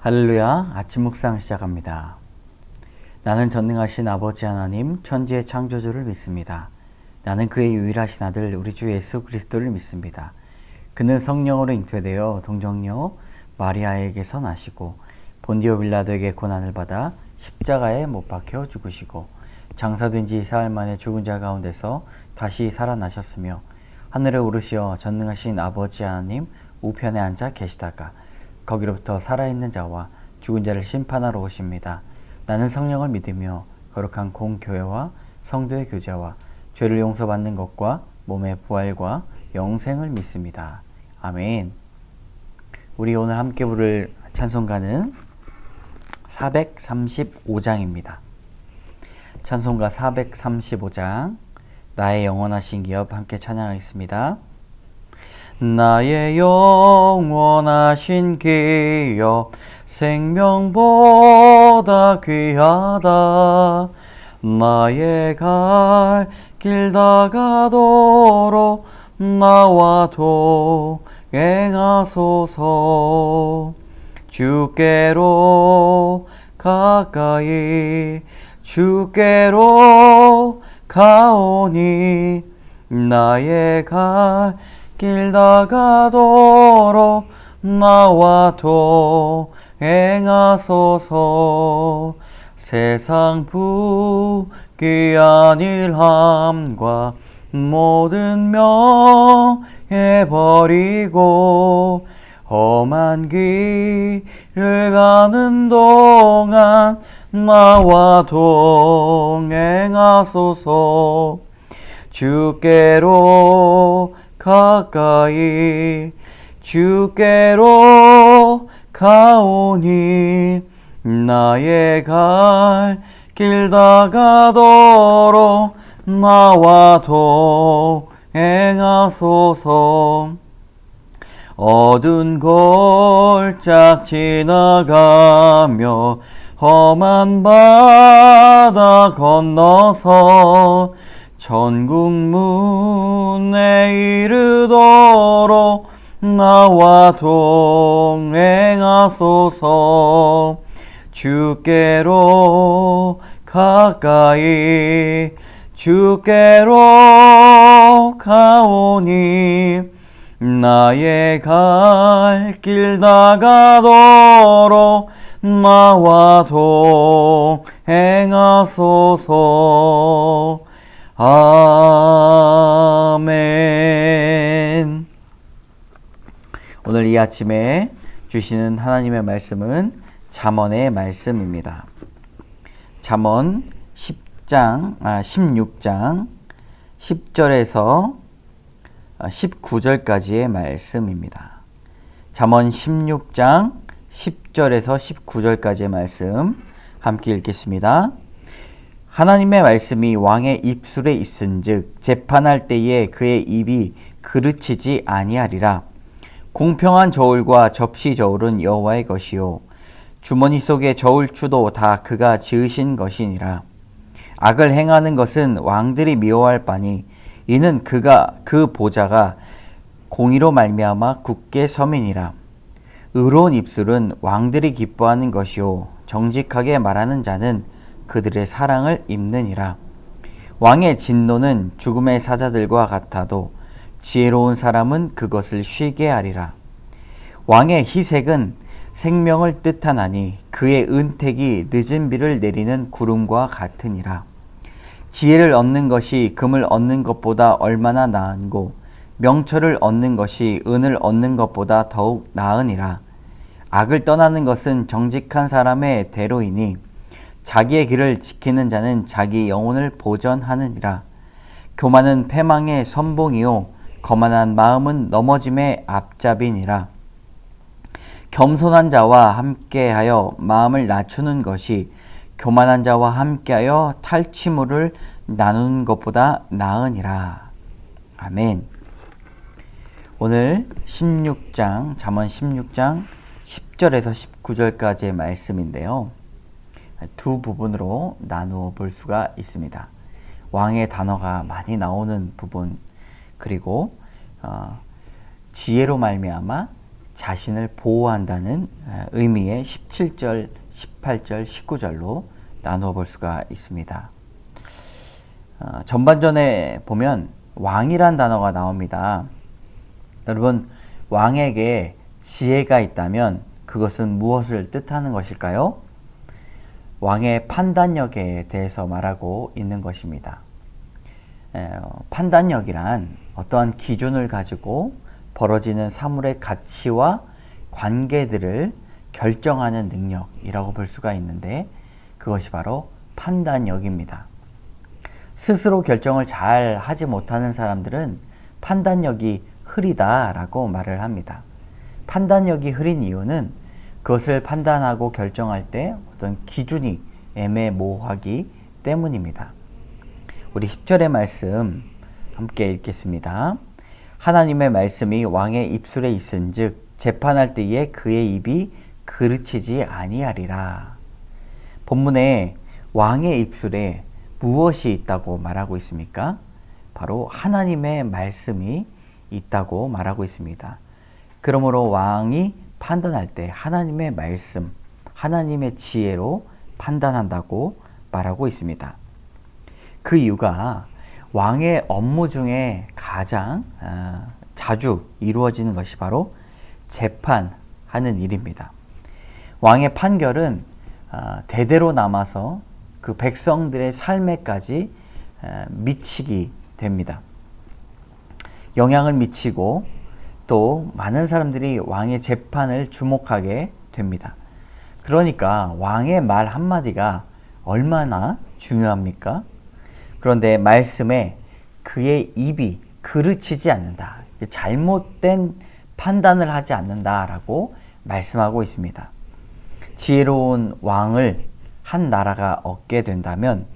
할렐루야, 아침 묵상 시작합니다. 나는 전능하신 아버지 하나님, 천지의 창조주를 믿습니다. 나는 그의 유일하신 아들 우리 주 예수 그리스도를 믿습니다. 그는 성령으로 잉태되어 동정녀 마리아에게서 나시고 본디오 빌라도에게 고난을 받아 십자가에 못 박혀 죽으시고 장사된 지 4일 만에 죽은 자 가운데서 다시 살아나셨으며 하늘에 오르시어 전능하신 아버지 하나님 우편에 앉아 계시다가 거기로부터 살아있는 자와 죽은 자를 심판하러 오십니다. 나는 성령을 믿으며 거룩한 공교회와 성도의 교제와 죄를 용서받는 것과 몸의 부활과 영생을 믿습니다. 아멘. 우리 오늘 함께 부를 찬송가는 435장입니다. 찬송가 435장 나의 영원하신 기업 함께 찬양하겠습니다. 나의 영원하신 기업 생명보다 귀하다. 나의 갈 길 다가도록 나와 동행하소서. 주께로 가까이 주께로 가오니 나의 갈 길 다가도록 나와 동행하소서. 세상 부귀한 일함과 모든 명예 버리고 험한 길을 가는 동안 나와 동행하소서. 주께로 가까이 주께로 가오니 나의 갈 길 다가도록 나와 동행하소서. 어두운 골짝 지나가며 험한 바다 건너서 천국 문에 이르도록 나와 동행하소서. 주께로 가까이 주께로 가오니 나의 갈 길 다가도록 나와 동행하소서. 아멘. 오늘 이 아침에 주시는 하나님의 말씀은 잠언의 말씀입니다. 잠언 16장 10절에서 19절까지의 말씀입니다. 잠언 16장 10절에서 19절까지의 말씀 함께 읽겠습니다. 하나님의 말씀이 왕의 입술에 있은즉 재판할 때에 그의 입이 그르치지 아니하리라. 공평한 저울과 접시 저울은 여호와의 것이요 주머니 속의 저울추도 다 그가 지으신 것이니라. 악을 행하는 것은 왕들이 미워할 바니 이는 그 보좌가 공의로 말미암아 굳게 섬이니라. 의로운 입술은 왕들이 기뻐하는 것이요 정직하게 말하는 자는 그들의 사랑을 입느니라. 왕의 진노는 죽음의 사자들과 같아도 지혜로운 사람은 그것을 쉬게 하리라. 왕의 희색은 생명을 뜻하나니 그의 은택이 늦은 비를 내리는 구름과 같으니라. 지혜를 얻는 것이 금을 얻는 것보다 얼마나 나은고 명철을 얻는 것이 은을 얻는 것보다 더욱 나으니라. 악을 떠나는 것은 정직한 사람의 대로이니 자기의 길을 지키는 자는 자기 영혼을 보전하느니라. 교만은 패망의 선봉이요 거만한 마음은 넘어짐의 앞잡이니라. 겸손한 자와 함께하여 마음을 낮추는 것이 교만한 자와 함께하여 탈취물을 나누는 것보다 나으니라. 아멘. 오늘 잠언 16장 10절에서 19절까지의 말씀인데요. 두 부분으로 나누어 볼 수가 있습니다. 왕의 단어가 많이 나오는 부분, 그리고 지혜로 말미암아 자신을 보호한다는 의미의 17절, 18절, 19절로 나누어 볼 수가 있습니다. 전반전에 보면 왕이란 단어가 나옵니다. 여러분, 왕에게 지혜가 있다면 그것은 무엇을 뜻하는 것일까요? 왕의 판단력에 대해서 말하고 있는 것입니다. 판단력이란 어떠한 기준을 가지고 벌어지는 사물의 가치와 관계들을 결정하는 능력이라고 볼 수가 있는데, 그것이 바로 판단력입니다. 스스로 결정을 잘 하지 못하는 사람들은 판단력이 흐리다라고 말을 합니다. 판단력이 흐린 이유는 그것을 판단하고 결정할 때 어떤 기준이 애매모호하기 때문입니다. 우리 10절의 말씀 함께 읽겠습니다. 하나님의 말씀이 왕의 입술에 있은즉 재판할 때에 그의 입이 그르치지 아니하리라. 본문에 왕의 입술에 무엇이 있다고 말하고 있습니까? 바로 하나님의 말씀이 있다고 말하고 있습니다. 그러므로 왕이 판단할 때 하나님의 말씀, 하나님의 지혜로 판단한다고 말하고 있습니다. 그 이유가 왕의 업무 중에 가장 자주 이루어지는 것이 바로 재판하는 일입니다. 왕의 판결은 대대로 남아서 그 백성들의 삶에까지 미치게 됩니다. 영향을 미치고 또 많은 사람들이 왕의 재판을 주목하게 됩니다. 그러니까 왕의 말 한마디가 얼마나 중요합니까? 그런데 말씀에 그의 입이 그르치지 않는다, 잘못된 판단을 하지 않는다라고 말씀하고 있습니다. 지혜로운 왕을 한 나라가 얻게 된다면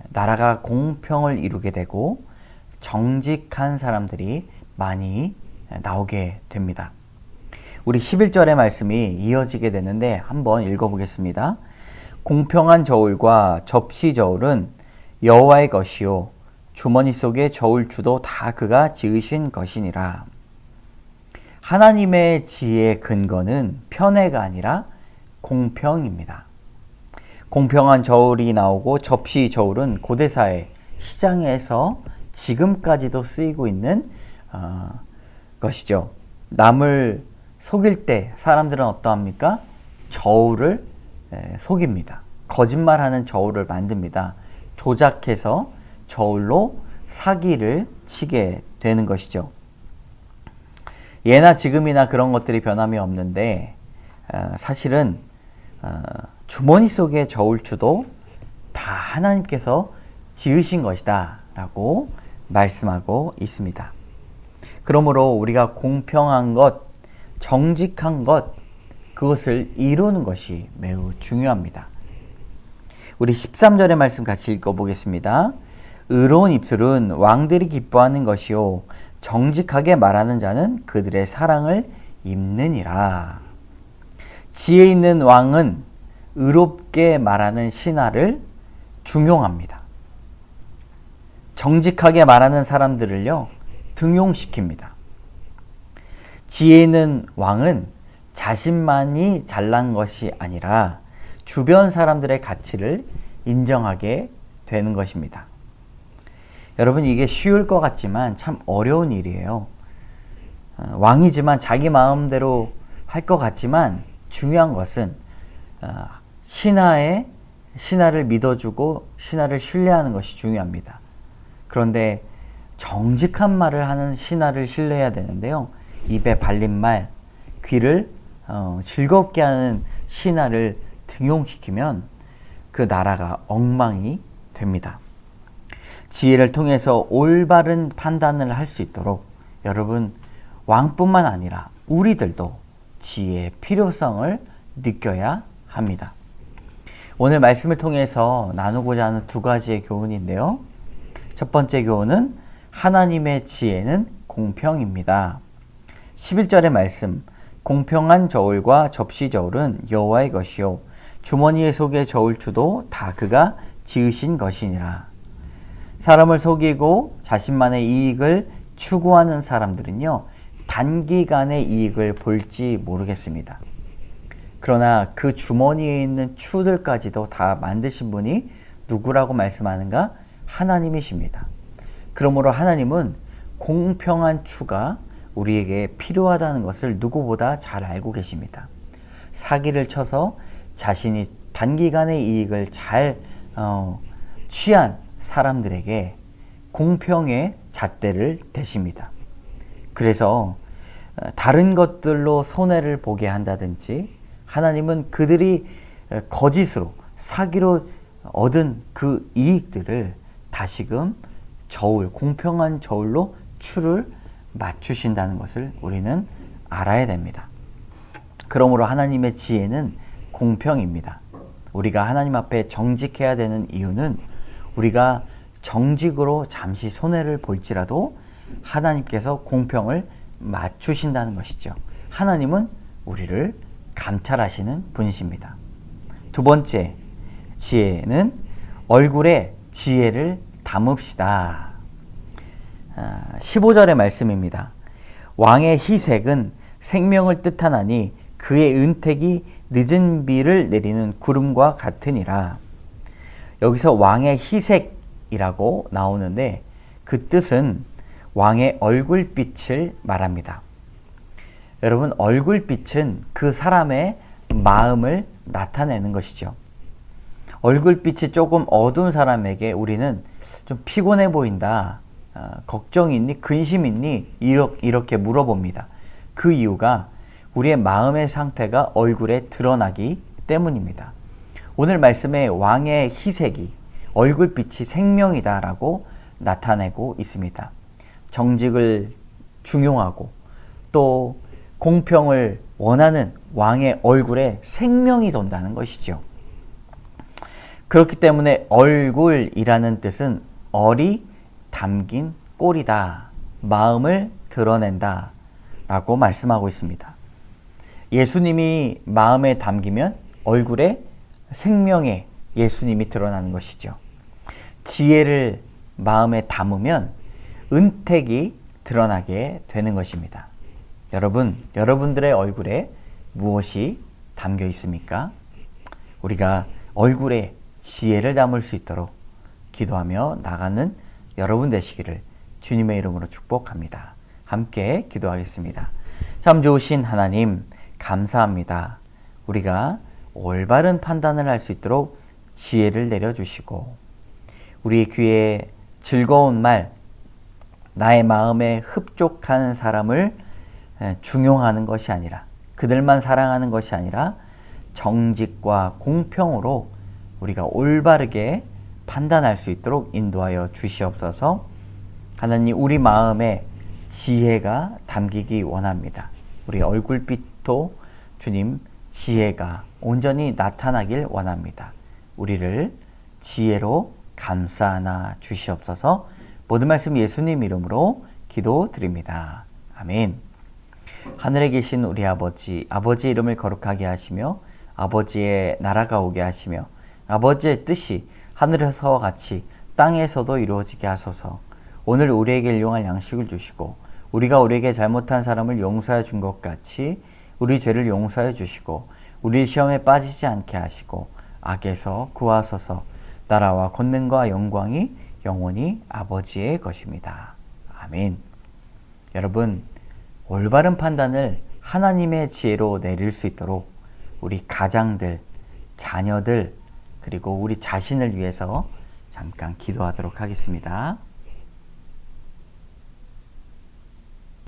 나라가 공평을 이루게 되고 정직한 사람들이 많이 나오게 됩니다. 우리 11절의 말씀이 이어지게 되는데 한번 읽어보겠습니다. 공평한 저울과 접시 저울은 여호와의 것이요 주머니 속의 저울추도 다 그가 지으신 것이니라. 하나님의 지혜의 근거는 편애가 아니라 공평입니다. 공평한 저울이 나오고 접시 저울은 고대사회 시장에서 지금까지도 쓰이고 있는 것이죠. 남을 속일 때 사람들은 어떠합니까? 저울을 속입니다. 거짓말하는 저울을 만듭니다. 조작해서 저울로 사기를 치게 되는 것이죠. 예나 지금이나 그런 것들이 변함이 없는데 사실은 주머니 속의 저울추도 다 하나님께서 지으신 것이다 라고 말씀하고 있습니다. 그러므로 우리가 공평한 것, 정직한 것, 그것을 이루는 것이 매우 중요합니다. 우리 13절의 말씀 같이 읽어보겠습니다. 의로운 입술은 왕들이 기뻐하는 것이요 정직하게 말하는 자는 그들의 사랑을 입느니라. 지혜 있는 왕은 의롭게 말하는 신하를 중용합니다. 정직하게 말하는 사람들을요 등용시킵니다. 지혜 있는 왕은 자신만이 잘난 것이 아니라 주변 사람들의 가치를 인정하게 되는 것입니다. 여러분, 이게 쉬울 것 같지만 참 어려운 일이에요. 왕이지만 자기 마음대로 할 것 같지만 중요한 것은 신하를 믿어주고 신하를 신뢰하는 것이 중요합니다. 그런데 정직한 말을 하는 신하를 신뢰해야 되는데요. 입에 발린 말, 귀를 즐겁게 하는 신하를 등용시키면 그 나라가 엉망이 됩니다. 지혜를 통해서 올바른 판단을 할 수 있도록 여러분, 왕뿐만 아니라 우리들도 지혜의 필요성을 느껴야 합니다. 오늘 말씀을 통해서 나누고자 하는 두 가지의 교훈인데요. 첫 번째 교훈은 하나님의 지혜는 공평입니다. 11절의 말씀, 공평한 저울과 접시 저울은 여호와의 것이요 주머니에 속의 저울추도 다 그가 지으신 것이니라. 사람을 속이고 자신만의 이익을 추구하는 사람들은요 단기간의 이익을 볼지 모르겠습니다. 그러나 그 주머니에 있는 추들까지도 다 만드신 분이 누구라고 말씀하는가? 하나님이십니다. 그러므로 하나님은 공평한 추가 우리에게 필요하다는 것을 누구보다 잘 알고 계십니다. 사기를 쳐서 자신이 단기간의 이익을 잘 취한 사람들에게 공평의 잣대를 대십니다. 그래서 다른 것들로 손해를 보게 한다든지 하나님은 그들이 거짓으로 사기로 얻은 그 이익들을 다시금 저울, 공평한 저울로 추를 맞추신다는 것을 우리는 알아야 됩니다. 그러므로 하나님의 지혜는 공평입니다. 우리가 하나님 앞에 정직해야 되는 이유는 우리가 정직으로 잠시 손해를 볼지라도 하나님께서 공평을 맞추신다는 것이죠. 하나님은 우리를 감찰하시는 분이십니다. 두 번째, 지혜는 얼굴에 지혜를 담읍시다. 15절의 말씀입니다. 왕의 희색은 생명을 뜻하나니 그의 은택이 늦은 비를 내리는 구름과 같으니라. 여기서 왕의 희색이라고 나오는데 그 뜻은 왕의 얼굴빛을 말합니다. 여러분, 얼굴빛은 그 사람의 마음을 나타내는 것이죠. 얼굴빛이 조금 어두운 사람에게 우리는 좀 피곤해 보인다, 걱정이 있니? 근심 있니? 이렇게 물어봅니다. 그 이유가 우리의 마음의 상태가 얼굴에 드러나기 때문입니다. 오늘 말씀에 왕의 희색이 얼굴빛이 생명이다 라고 나타내고 있습니다. 정직을 중용하고 또 공평을 원하는 왕의 얼굴에 생명이 돈다는 것이죠. 그렇기 때문에 얼굴이라는 뜻은 얼이 담긴 꼴이다, 마음을 드러낸다 라고 말씀하고 있습니다. 예수님이 마음에 담기면 얼굴에 생명의 예수님이 드러나는 것이죠. 지혜를 마음에 담으면 은택이 드러나게 되는 것입니다. 여러분, 여러분들의 얼굴에 무엇이 담겨 있습니까? 우리가 얼굴에 지혜를 담을 수 있도록 기도하며 나가는 여러분 되시기를 주님의 이름으로 축복합니다. 함께 기도하겠습니다. 참 좋으신 하나님, 감사합니다. 우리가 올바른 판단을 할 수 있도록 지혜를 내려주시고 우리 귀에 즐거운 말, 나의 마음에 흡족한 사람을 중용하는 것이 아니라, 그들만 사랑하는 것이 아니라 정직과 공평으로 우리가 올바르게 판단할 수 있도록 인도하여 주시옵소서. 하나님, 우리 마음에 지혜가 담기기 원합니다. 우리 얼굴빛도 주님 지혜가 온전히 나타나길 원합니다. 우리를 지혜로 감싸나 주시옵소서. 모든 말씀 예수님 이름으로 기도드립니다. 아멘. 하늘에 계신 우리 아버지, 아버지의 이름을 거룩하게 하시며 아버지의 나라가 오게 하시며 아버지의 뜻이 하늘에서와 같이 땅에서도 이루어지게 하소서. 오늘 우리에게 일용할 양식을 주시고 우리가 우리에게 잘못한 사람을 용서해 준 것 같이 우리 죄를 용서해 주시고 우리 시험에 빠지지 않게 하시고 악에서 구하소서. 나라와 권능과 영광이 영원히 아버지의 것입니다. 아멘. 여러분, 올바른 판단을 하나님의 지혜로 내릴 수 있도록 우리 가장들, 자녀들, 그리고 우리 자신을 위해서 잠깐 기도하도록 하겠습니다.